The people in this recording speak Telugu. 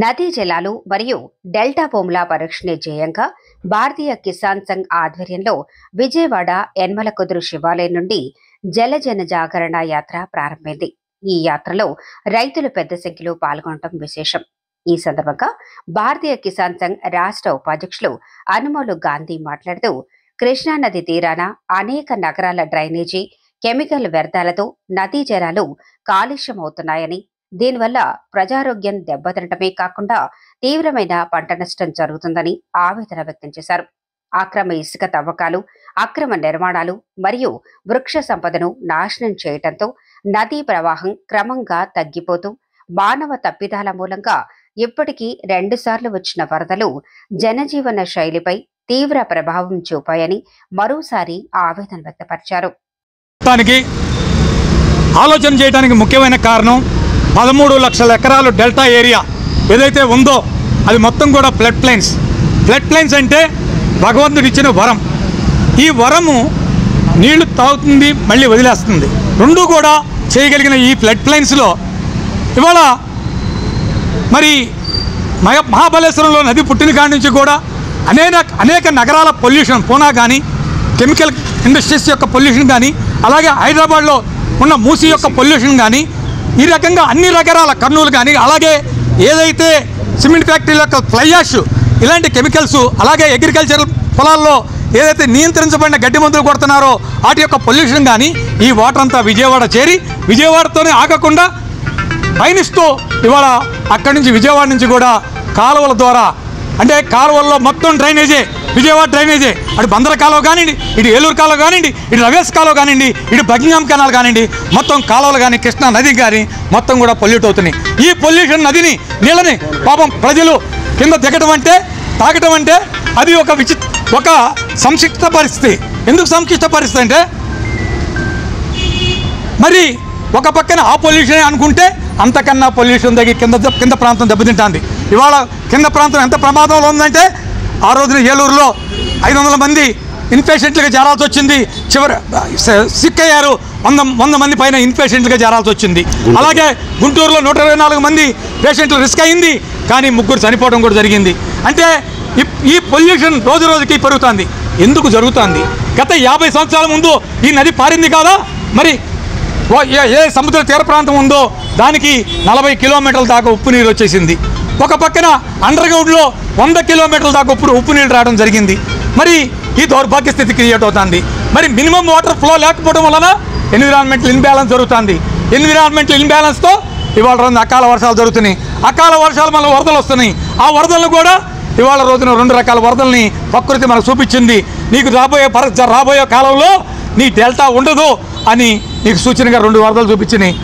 నదీ జలాలు మరియు డెల్టా భూముల పరిరక్షణ ధ్యేయంగా భారతీయ కిసాన్ సంఘ్ ఆధ్వర్యంలో విజయవాడ యనమలకుదురు శివాలయం నుండి జలజన జాగరణ యాత్ర ప్రారంభమైంది. ఈ యాత్రలో రైతులు పెద్ద సంఖ్యలో పాల్గొనడం విశేషం. ఈ సందర్భంగా భారతీయ కిసాన్ సంఘ్ రాష్ట్ర ఉపాధ్యక్షులు అనుమోలు గాంధీ మాట్లాడుతూ, కృష్ణా నది తీరాన అనేక నగరాల డ్రైనేజీ, కెమికల్ వ్యర్థాలతో నదీ జలాలు కాలుష్యమవుతున్నాయని, దీనివల్ల ప్రజారోగ్యం దెబ్బతినటమే కాకుండా తీవ్రమైన పంట నష్టం జరుగుతుందని ఆవేదన వ్యక్తం చేశారు. అక్రమ ఇసుక తవ్వకాలు, అక్రమ నిర్మాణాలు మరియు వృక్ష సంపదను నాశనం చేయటంతో నదీ ప్రవాహం క్రమంగా తగ్గిపోతూ మానవ తప్పిదాల మూలంగా ఇప్పటికీ 2 సార్లు వచ్చిన వరదలు జనజీవన శైలిపై తీవ్ర ప్రభావం చూపాయని మరోసారి ఆవేదన వ్యక్తపరిచారు. ఆలోచన చేయడానికి ముఖ్యమైన కారణం 13 లక్షల ఎకరాలు డెల్టా ఏరియా ఏదైతే ఉందో అది మొత్తం కూడా ఫ్లడ్ ప్లైన్స్ అంటే భగవంతుడు ఇచ్చిన వరం. ఈ వరము నీళ్లు తాగుతుంది, మళ్ళీ వదిలేస్తుంది. రెండూ కూడా చేయగలిగిన ఈ ఫ్లడ్ ప్లైన్స్లో ఇవాళ మరి మహాబలేశ్వరంలో నది పుట్టిన కాడి నుంచి కూడా అనేక నగరాల పొల్యూషన్, పూనా కానీ, కెమికల్ ఇండస్ట్రీస్ యొక్క పొల్యూషన్ కానీ, అలాగే హైదరాబాద్లో ఉన్న మూసీ యొక్క పొల్యూషన్ కానీ, ఈ రకంగా అన్ని రకాల కర్నూలు కానీ, అలాగే ఏదైతే సిమెంట్ ఫ్యాక్టరీల యొక్క ఫ్లై యాష్, ఇలాంటి కెమికల్స్, అలాగే అగ్రికల్చరల్ పొలాల్లో ఏదైతే నియంత్రించబడిన గడ్డి మందులు కొడుతున్నారో వాటి యొక్క పొల్యూషన్ కానీ, ఈ వాటర్ అంతా విజయవాడ చేరి విజయవాడతోనే ఆగకుండా పయనిస్తూ ఇవాళ అక్కడి నుంచి విజయవాడ నుంచి కూడా కాలువల ద్వారా, అంటే కాలువల్లో మొత్తం డ్రైనేజే, విజయవాడ డ్రైనేజే, అటు బందర కాలువ కానివ్వండి, ఇటు ఏలూరు కాలువ కానివ్వండి, ఇటు రవేస్ కాలువ కానివ్వండి, ఇటు బకింగ్హామ్ కెనాల్ కానివ్వండి, మొత్తం కాలువలు కానీ, కృష్ణా నది కానీ మొత్తం కూడా పొల్యూట్ అవుతున్నాయి. ఈ పొల్యూషన్ నదిని, నీళ్ళని పాపం ప్రజలు కింద దిగటం అంటే, తాగటం అంటే అది ఒక సంక్షిప్త పరిస్థితి. ఎందుకు సంక్షిప్త పరిస్థితి అంటే, మరి ఒక పక్కన ఆ పొల్యూషన్ అనుకుంటే అంతకన్నా పొల్యూషన్ దగ్గర కింద ప్రాంతం దెబ్బతింటుంది. ఇవాళ కింద ప్రాంతం ఎంత ప్రమాదంలో ఉందంటే, ఆ రోజున ఏలూరులో 500 మంది ఇన్పేషెంట్లుగా చేరాల్సి వచ్చింది. సిక్ అయ్యారు, 100 మంది పైన ఇన్పేషెంట్లుగా చేరాల్సి వచ్చింది. అలాగే గుంటూరులో 124 మంది పేషెంట్లు రిస్క్ అయింది, కానీ 3 చనిపోవడం కూడా జరిగింది. అంటే ఈ పొల్యూషన్ రోజు రోజుకి పెరుగుతుంది. ఎందుకు జరుగుతుంది? గత 50 సంవత్సరాల ముందు ఈ నది పారింది కాదా? మరి ఏ సముద్ర తీర ప్రాంతం ఉందో దానికి 40 కిలోమీటర్ల దాకా ఉప్పు నీరు వచ్చేసింది. ఒక పక్కన అండర్ గ్రౌండ్లో 100 కిలోమీటర్ల దాకా ఉప్పు నీళ్ళు రావడం జరిగింది. మరి ఈ దౌర్భాగ్య స్థితి క్రియేట్ అవుతుంది. మరి మినిమం వాటర్ ఫ్లో లేకపోవడం వలన ఎన్విరాన్మెంటల్ ఇన్బ్యాలెన్స్ జరుగుతుంది. ఎన్విరాన్మెంటల్ ఇన్బ్యాలెన్స్తో ఇవాళ రోజున అకాల వర్షాలు జరుగుతున్నాయి. అకాల వర్షాలు మళ్ళీ వరదలు వస్తున్నాయి. ఆ వరదలను కూడా ఇవాళ రోజున 2 రకాల వరదల్ని ప్రకృతి మనకు చూపించింది. నీకు రాబోయే కాలంలో నీ డెల్టా ఉండదు అని నీకు సూచనగా 2 వరదలు చూపించినాయి.